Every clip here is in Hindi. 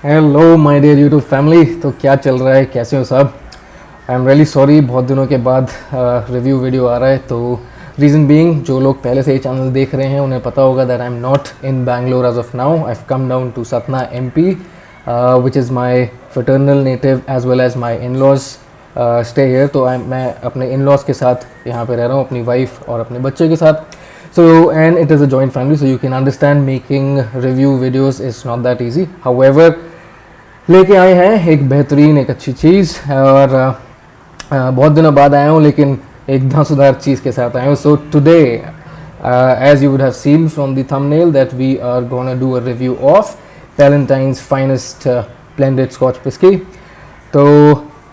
Hello my dear YouTube family. तो क्या चल रहा है, कैसे हो सब? आई एम रियली सॉरी, बहुत दिनों के बाद रिव्यू वीडियो आ रहा है। तो रीज़न बीइंग, जो लोग पहले से ये चैनल देख रहे हैं उन्हें पता होगा that I am not in Bangalore as of now. I have come down to Satna MP, which is my fraternal native as well as my in laws stay here. तो मैं अपने इन लॉज के साथ यहाँ पे रह रहा हूँ, अपनी वाइफ और अपने बच्चे के साथ। So, and it is a joint family, so you can understand making review videos is not that easy. However, लेके आए हैं एक बेहतरीन, एक अच्छी चीज़। और बहुत दिनों बाद आया हूँ, लेकिन एक धंसदार चीज़ के साथ आया हूँ। So today, as you would have seen from the thumbnail, that we are gonna do a review of Ballantine's finest blended Scotch whisky. तो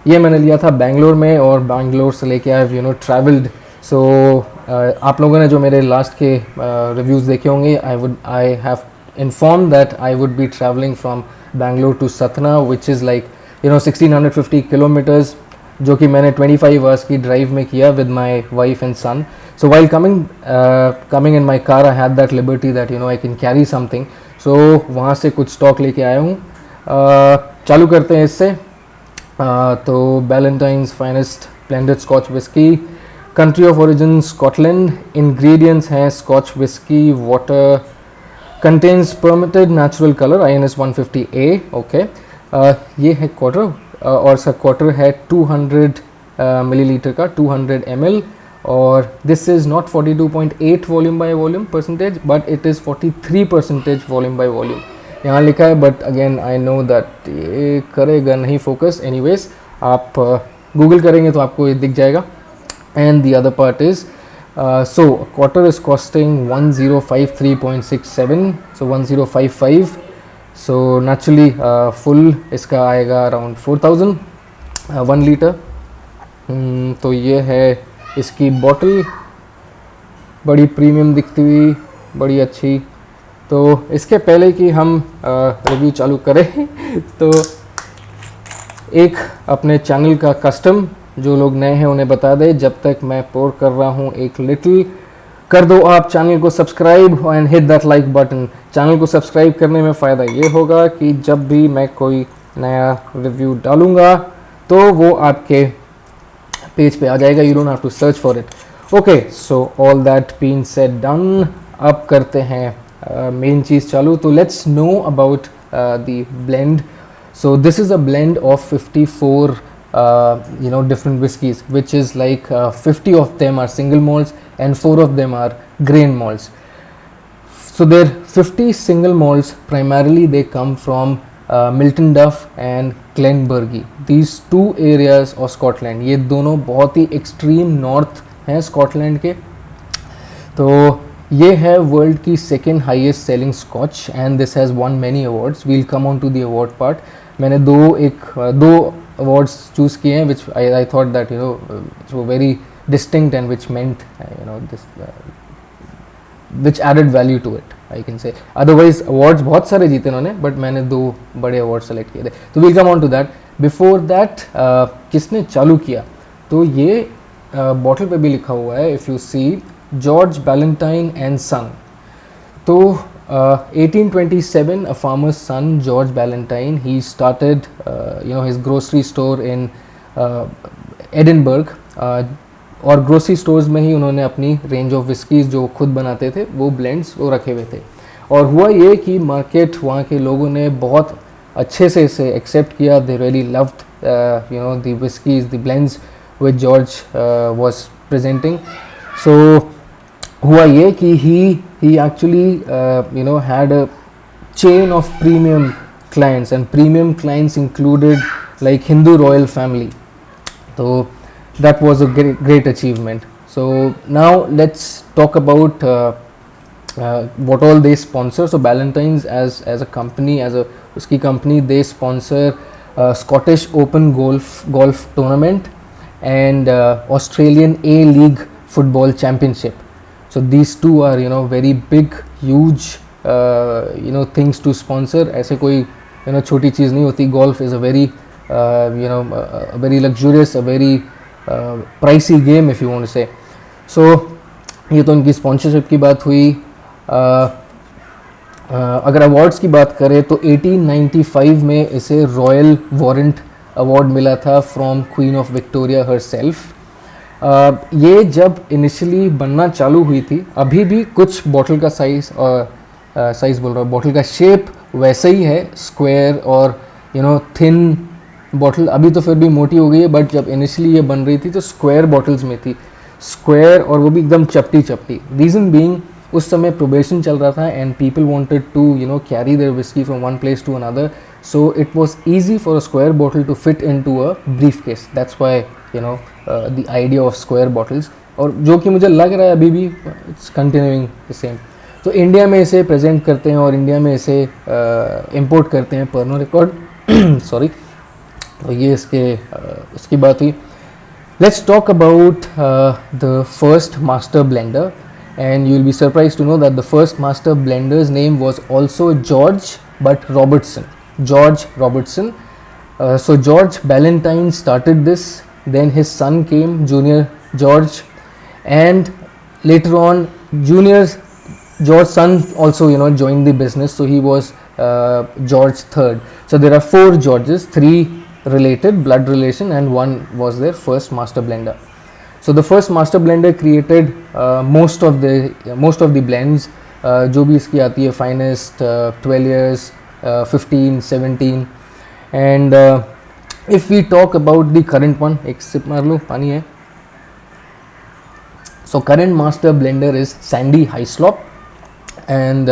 ये मैंने लिया था बेंगलोर में, और बेंगलोर से लेके आई ट्रैवल्ड। सो आप लोगों ने जो मेरे लास्ट के रिव्यूज़ देखे होंगे, I have informed that I would be traveling from Bangalore to Satna, which is like 1650 kilometers, जो कि मैंने 25 hours की ड्राइव में किया with my wife and son. So while coming in my car, I had that liberty that I can carry something. So वहाँ से कुछ स्टॉक लेके आया हूँ। चालू करते हैं इससे। तो Ballantine's finest blended Scotch whisky, country of origin Scotland, ingredients हैं Scotch whisky, water, contains permitted natural color INS 150A। Okay, ये है क्वार्टर, और इसका क्वार्टर है 200 मिलीलीटर का, 200 ml। और this is not 42.8 volume by volume percentage, but it is 43% volume by volume यहाँ लिखा है। But again I know that ये करेगा नहीं फोकस। एनीवेज, आप गूगल करेंगे तो आपको ये दिख जाएगा। And the other part is so quarter is costing 1053.67, so 1055। so naturally full इसका आएगा around 4000 1 लीटर। तो ये है इसकी बॉटल, बड़ी प्रीमियम दिखती हुई, बड़ी अच्छी। तो इसके पहले कि हम रिव्यू चालू करें तो एक अपने चैनल का कस्टम, जो लोग नए हैं उन्हें बता दें, जब तक मैं पोर कर रहा हूँ, एक लिटिल कर दो आप चैनल को subscribe and hit that like button. Channel को सब्सक्राइब करने में फ़ायदा ये होगा कि जब भी मैं कोई नया रिव्यू डालूँगा तो वो आपके पेज पे आ जाएगा। You don't have to search for it. Okay, so all that being said done, अब करते हैं मेन चीज़ चालू। तो let's know about the blend. So this is a blend of 54 different whiskies, which is like 50 of them are single malts and 4 of them are grain malts. So there 50 single malts, primarily they come from Milton Duff and Glenbergie, these two areas of Scotland. ये दोनों बहुत ही extreme north हैं स्कॉटलैंड के। तो ये है वर्ल्ड की second highest selling scotch, and this has won many awards. We'll come on to the award part. मैंने दो awards चूज़ किए हैं, which I thought that which were very distinct and which meant this which added value to it, I can say. Otherwise awards बहुत सारे जीते उन्होंने, but मैंने दो बड़े awards select किए थे। तो we'll come on to that. Before that किसने चालू किया, तो ये बॉटल पे भी लिखा हुआ है, if you see, George Ballantyne and Son। तो 1827, a farmer's son, George Ballantyne, he started his grocery store in Edinburgh, और ग्रोसरी स्टोर्स में ही उन्होंने अपनी रेंज ऑफ विस्कीज़ जो खुद बनाते थे, वो ब्लेंड्स वो रखे हुए थे। और हुआ ये कि मार्केट, वहाँ के लोगों ने बहुत अच्छे से इसे एक्सेप्ट किया। They really loved the whiskies, the blends which George was presenting. So हुआ ये कि he actually had a chain of premium clients, and premium clients included like Hindu royal family. So that was a great achievement. So now let's talk about what all they sponsor. So Ballantynes as a company, uski company, they sponsor Scottish Open golf tournament and Australian A League football championship. So these two are very big, huge things to sponsor. ऐसे कोई छोटी चीज़ नहीं होती. Golf is a very a very luxurious, a very pricey game if you want to say. So ये तो इनकी स्पॉन्सरशिप की बात हुई. अगर अवार्ड्स की बात करें तो 1895 में इसे रॉयल वारंट अवार्ड मिला था from queen of Victoria her self. ये जब इनिशियली बनना चालू हुई थी, अभी भी कुछ बॉटल का साइज़ साइज़ बोल रहा हूँ, बॉटल का शेप वैसे ही है, स्क्वायर और थिन बॉटल। अभी तो फिर भी मोटी हो गई है, बट जब इनिशियली ये बन रही थी तो स्क्वायर बॉटल्स में थी, स्क्वायर, और वो भी एकदम चपटी चपटी। रीज़न बीइंग उस समय प्रोबेशन चल रहा था and people wanted to carry their whisky from one place to another, so it was easy for a square bottle to fit into a brief case. That's why the idea of square bottles, और जो कि मुझे लग रहा है अभी भी इट्स कंटिन्यूइंग द सेम। तो इंडिया में इसे प्रेजेंट करते हैं और इंडिया में इसे इंपोर्ट करते हैं पर्नो रिकॉर्ड सॉरी। तो ये इसकी बात हुई। Let's talk about the first master blender, and you'll be surprised to know that the first master blender's name was also George but Robertson. George Robertson. So George Ballantyne started this, then his son came, Junior George, and later on George's son also joined the business, so he was George III. So there are 4 Georges, 3 related blood relation, and one was their first master blender. So the first master blender created most of the blends, जो भी इसकी आती है, finest, 12 years, 15, 17, and if we talk about the current one, एक sip मार लो, पानी है। So current master blender is Sandy Hyslop, and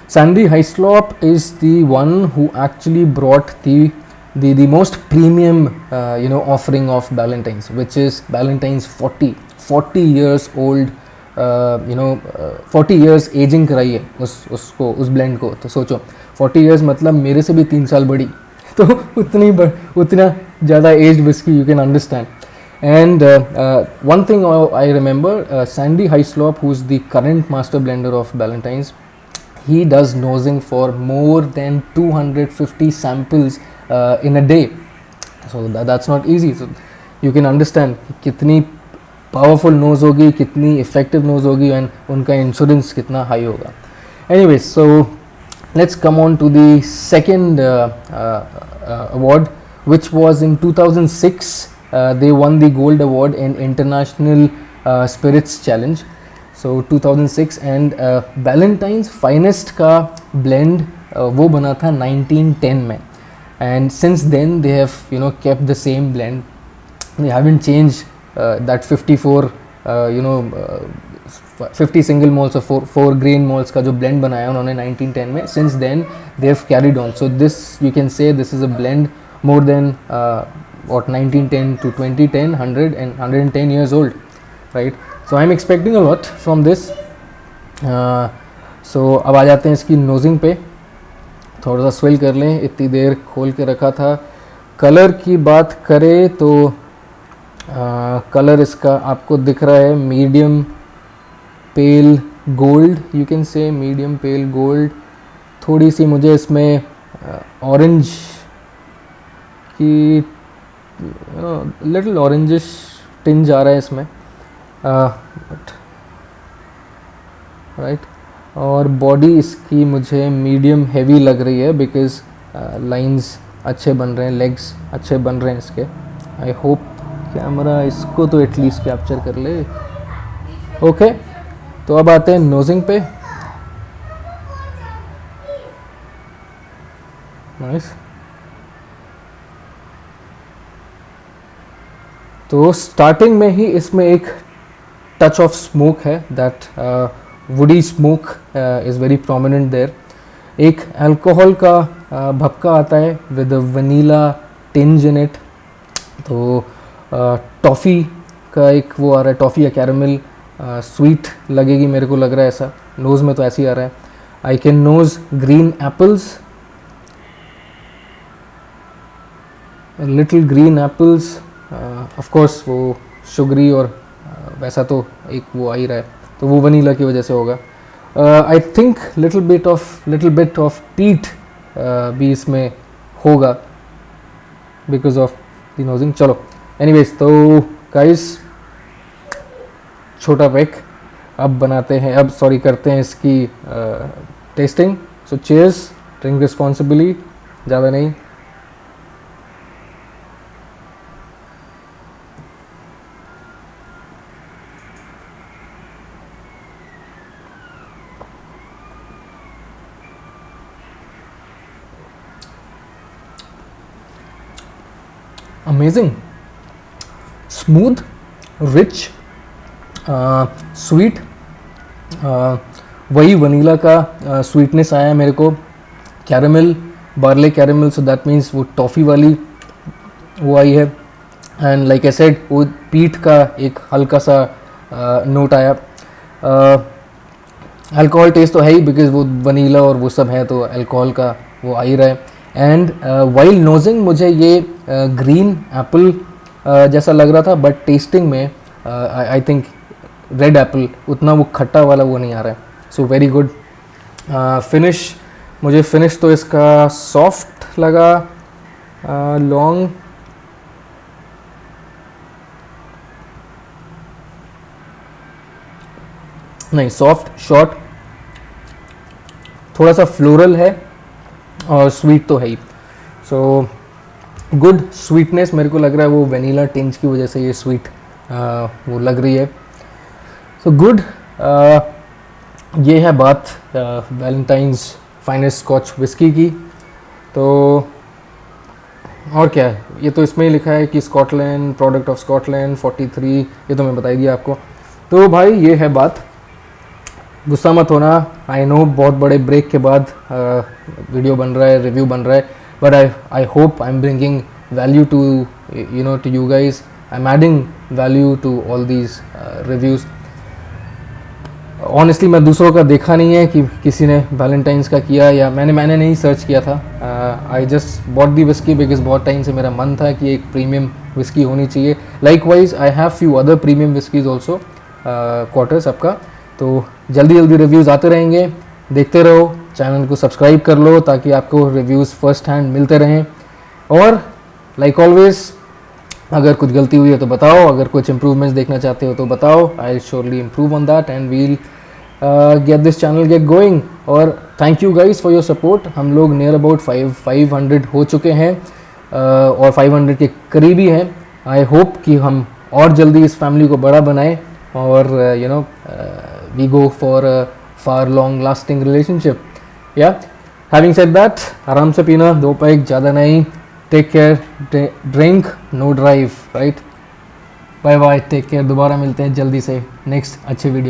Sandy Hyslop is the one who actually brought the most premium offering of Ballantyne's, which is Ballantyne's 40 years old, 40 years aging कराई है उस ब्लेंड को। तो सोचो 40 years मतलब मेरे से भी 3 साल बड़ी, तो उतना ज़्यादा aged whisky, you can understand. And one thing I remember, Sandy Hyslop, who's the current master blender of Ballantyne's, he does nosing for more than 250 samples in a day. So that's not easy. So you can understand कितनी powerful nose होगी, कितनी effective nose होगी, and उनका insurance कितना high होगा. Anyways, so let's come on to the second award, which was in 2006. They won the gold award in International Spirits Challenge. So 2006, and Ballantyne's finest का blend वो बना था 1910 में, and since then they have kept the same blend. They haven't changed that 54 50 single malts or 4 grain malts का जो blend बनाया उन्होंने 1910 में, since then they have carried on. So this, you can say this is a blend more than 1910 to 2010, 100 and 110 years old, right? So I'm expecting a lot from this. So अब आ जाते हैं इसकी नोजिंग पे, थोड़ा सा स्वेल कर लें, इतनी देर खोल के रखा था। कलर की बात करें तो कलर इसका आपको दिख रहा है medium pale gold, you can say medium pale gold. थोड़ी सी मुझे इसमें ऑरेंज की लिटिल ऑरेंजिश टिंज आ रहा है इसमें, राइट। और बॉडी इसकी मुझे मीडियम हैवी लग रही है, बिकॉज लाइंस अच्छे बन रहे हैं, लेग्स अच्छे बन रहे हैं इसके। आई होप कैमरा इसको तो एटलीस्ट कैप्चर कर ले। ओके, तो अब आते हैं नोजिंग पे। नाइस। तो स्टार्टिंग में ही इसमें एक टच ऑफ स्मोक है, that woody smoke is very prominent there. एक अल्कोहल का भपका आता है with vanilla tinge in it. तो टॉफ़ी का एक वो आ रहा है, टॉफ़ी या कैरमल, स्वीट लगेगी मेरे को लग रहा है ऐसा, नोज़ में तो ऐसे ही आ रहा है। I can nose green apples, little green apples, of course वो शुगरी और वैसा तो एक वो आ ही रहा है, तो वो वनीला की वजह से होगा। I think little bit of पीट भी इसमें होगा बिकॉज ऑफ द नोजिंग। चलो एनीवेज, तो गाइस छोटा पैक अब बनाते हैं, अब सॉरी करते हैं इसकी टेस्टिंग। सो चीयर्स, ड्रिंक रिस्पॉन्सिबली, ज़्यादा नहीं. Amazing, smooth, rich, sweet. वही वनीला का स्वीटनेस आया मेरे को. Caramel, barley caramel, so that means वो टॉफ़ी वाली वो आई है. एंड लाइक आई सेड, वो पीट का एक हल्का सा नोट आया. अल्कोहल टेस्ट तो है ही, बिकॉज वो वनीला और वो सब है, तो अल्कोहल का वो आ ही रहा है. एंड वाइल नोजिंग मुझे ये ग्रीन एप्पल जैसा लग रहा था, बट टेस्टिंग में आई थिंक रेड एप्पल, उतना वो खट्टा वाला वो नहीं आ रहा है. So very good. फिनिश, मुझे फिनिश तो इसका सॉफ्ट लगा. लॉन्ग नहीं, सॉफ्ट, शॉर्ट, थोड़ा सा फ्लोरल है और स्वीट तो है ही. So good sweetness. मेरे को लग रहा है वो वनीला टिंज की वजह से ये स्वीट वो लग रही है. So good. ये है बात वैलेंटाइंस फाइनेस्ट स्कॉच विस्की की. तो और क्या है, ये तो इसमें ही लिखा है कि स्कॉटलैंड, प्रोडक्ट ऑफ स्कॉटलैंड 43, ये तो मैं बता ही दिया आपको. तो भाई ये है बात. गुस्सा मत होना, आई नो बहुत बड़े ब्रेक के बाद वीडियो बन रहा है, रिव्यू बन रहा है, but I hope I am bringing value to to you guys. I am adding value to all these reviews. Honestly मैं दूसरों का देखा नहीं है कि किसी ने वैलेंटाइंस का किया, या मैंने नहीं सर्च किया था. I just bought the whisky because बहुत टाइम से मेरा मन था कि एक प्रीमियम विस्की होनी चाहिए. Like wise I have few other premium whiskeys also, quarter सबका. तो जल्दी जल्दी रिव्यूज़ आते रहेंगे, देखते रहो. चैनल को सब्सक्राइब कर लो ताकि आपको रिव्यूज़ फर्स्ट हैंड मिलते रहें. और लाइक ऑलवेज, अगर कुछ गलती हुई है तो बताओ, अगर कुछ इम्प्रूवमेंट्स देखना चाहते हो तो बताओ. I will surely improve on that and we'll get this channel get going. और thank you guys for your support. हम लोग नियर अबाउट 500 हो चुके हैं और 500 के करीब ही हैं. आई होप कि हम और जल्दी इस फैमिली को बड़ा बनाएं और we go for a far long lasting relationship. या हैविंग सेड दैट, आराम से पीना, 2 पैक, ज़्यादा नहीं. Take care, drink, no drive, right. Bye bye, take care. दोबारा मिलते हैं जल्दी से नेक्स्ट अच्छे वीडियो.